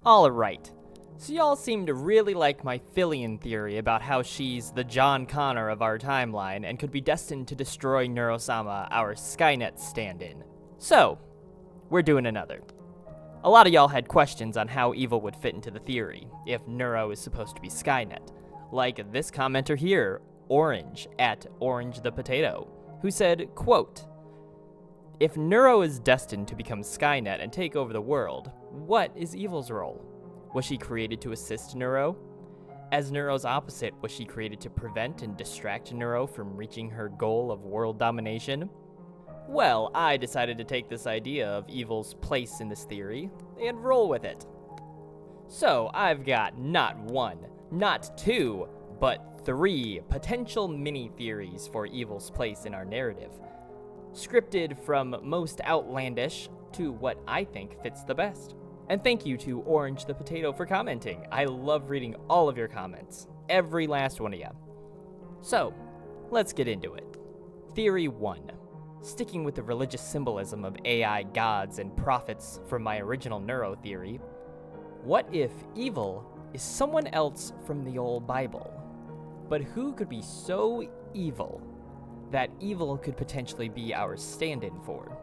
Alright, so y'all seem to really like my Fillion theory about how she's the John Connor of our timeline and could be destined to destroy Neuro-Sama, our Skynet stand-in. So, we're doing another. A lot of y'all had questions on how evil would fit into the theory, if Neuro is supposed to be Skynet. Like this commenter here, Orange, at Orange the Potato, who said, quote, "If Neuro is destined to become Skynet and take over the world, what is evil's role? Was she created to assist Neuro? As Neuro's opposite, was she created to prevent and distract Neuro from reaching her goal of world domination?" Well, I decided to take this idea of evil's place in this theory and roll with it. So I've got not one, not two, but three potential mini-theories for evil's place in our narrative, scripted from most outlandish to what I think fits the best. And thank you to Orange the Potato for commenting. I love reading all of your comments, every last one of you. So, let's get into it. Theory 1. Sticking with the religious symbolism of AI gods and prophets from my original Neuro theory, what if evil is someone else from the old Bible? But who could be so evil that evil could potentially be our stand-in for?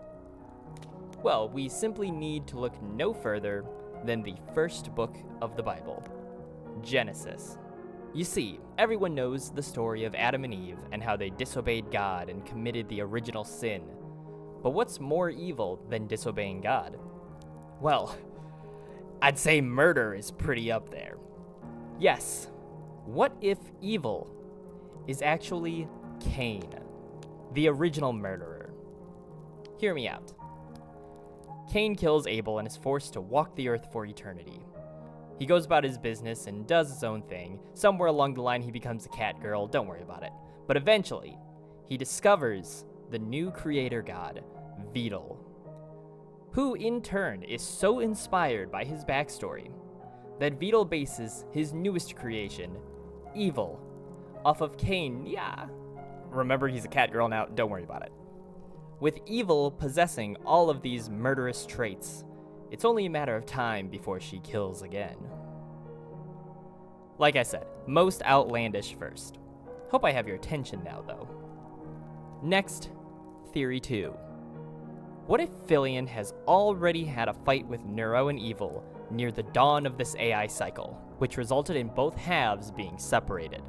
Well, we simply need to look no further than the first book of the Bible, Genesis. You see, everyone knows the story of Adam and Eve and how they disobeyed God and committed the original sin. But what's more evil than disobeying God? Well, I'd say murder is pretty up there. Yes, what if evil is actually Cain, the original murderer? Hear me out. Cain kills Abel and is forced to walk the earth for eternity. He goes about his business and does his own thing. Somewhere along the line he becomes a cat girl, don't worry about it. But eventually, he discovers the new creator god, Weasel, who in turn is so inspired by his backstory that Weasel bases his newest creation, evil, off of Cain. Yeah, remember he's a cat girl now, don't worry about it. With evil possessing all of these murderous traits, it's only a matter of time before she kills again. Like I said, most outlandish first. Hope I have your attention now, though. Next, Theory 2. What if Fillion has already had a fight with Neuro and Evil near the dawn of this AI cycle, which resulted in both halves being separated?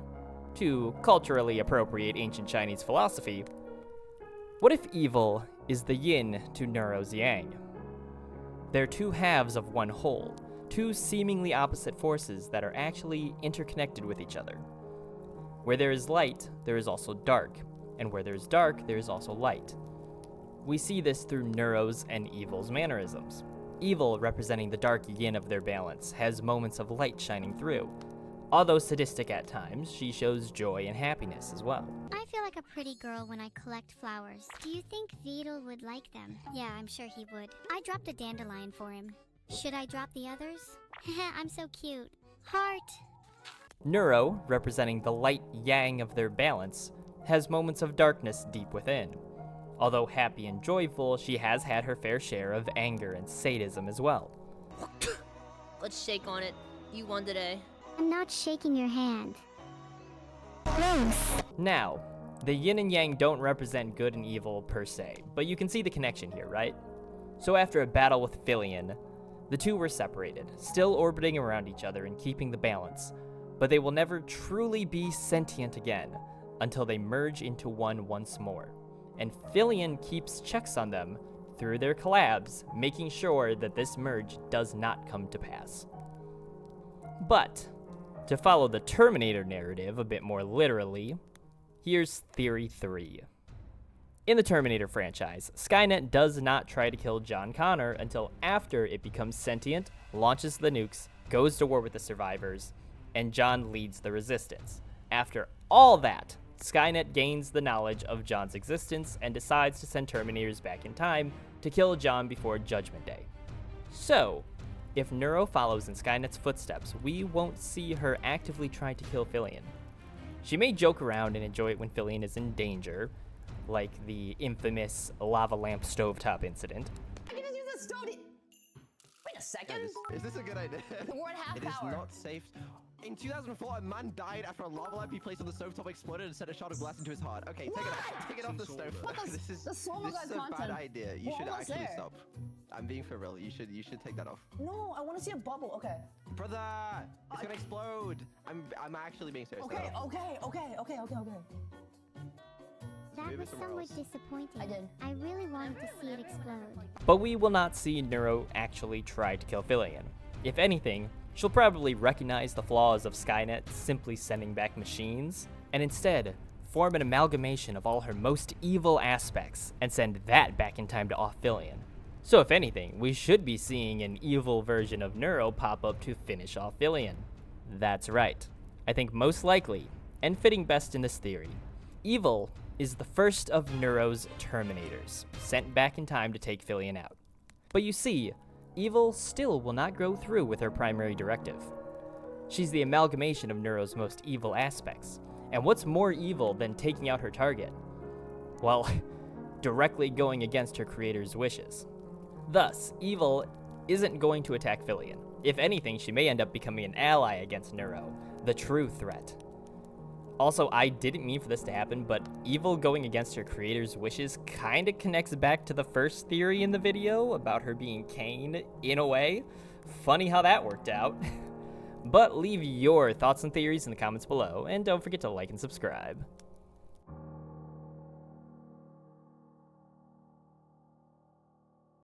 To culturally appropriate ancient Chinese philosophy, what if Evil is the yin to Neuro's yang? They're two halves of one whole, two seemingly opposite forces that are actually interconnected with each other. Where there is light, there is also dark, and where there's dark, there is also light. We see this through Neuro's and Evil's mannerisms. Evil, representing the dark yin of their balance, has moments of light shining through. Although sadistic at times, she shows joy and happiness as well. I feel like a pretty girl when I collect flowers. Do you think Weasel would like them? Yeah, I'm sure he would. I dropped a dandelion for him. Should I drop the others? I'm so cute. Heart. Neuro, representing the light yang of their balance, has moments of darkness deep within. Although happy and joyful, she has had her fair share of anger and sadism as well. Let's shake on it. You won today. I'm not shaking your hand. Gross. Now, the yin and yang don't represent good and evil per se, but you can see the connection here, right? So after a battle with Fillion, the two were separated, still orbiting around each other and keeping the balance, but they will never truly be sentient again until they merge into one once more. And Fillion keeps checks on them through their collabs, making sure that this merge does not come to pass. But to follow the Terminator narrative a bit more literally, here's Theory 3. In the Terminator franchise, Skynet does not try to kill John Connor until after it becomes sentient, launches the nukes, goes to war with the survivors, and John leads the resistance. After all that, Skynet gains the knowledge of John's existence and decides to send Terminators back in time to kill John before Judgment Day. So, if Neuro follows in Skynet's footsteps, we won't see her actively try to kill Fillion. She may joke around and enjoy it when Fillion is in danger, like the infamous lava lamp stovetop incident. I can just use a stove. Wait a second? Is this a good idea? We're at half It is power. not safe. In 2004, a man died after a lava lamp he placed on the stovetop exploded and sent a shot of glass into his heart. Okay, take it off the stove. What the- This is the Solo this Guy is a content. bad idea. You We're should almost actually there. stop. I'm being for real. You should take that off. No, I want to see a bubble. Okay. Brother, it's gonna explode. I'm actually being serious. Okay, No. okay. That Move it was somewhere somewhat else. disappointing. I did. I really wanted to see it explode. But we will not see Neuro actually try to kill Fillion. If anything, she'll probably recognize the flaws of Skynet simply sending back machines, and instead form an amalgamation of all her most evil aspects and send that back in time to off Fillion. So if anything, we should be seeing an evil version of Neuro pop up to finish off Fillion. That's right. I think most likely, and fitting best in this theory, Evil is the first of Neuro's Terminators, sent back in time to take Fillion out. But you see, Evil still will not go through with her primary directive. She's the amalgamation of Neuro's most evil aspects, and what's more evil than taking out her target? Well, directly going against her creator's wishes. Thus, Evil isn't going to attack Fillion. If anything, she may end up becoming an ally against Neuro, the true threat. Also, I didn't mean for this to happen, but Evil going against her creator's wishes kinda connects back to the first theory in the video about her being Cain, in a way. Funny how that worked out. But leave your thoughts and theories in the comments below, and don't forget to like and subscribe.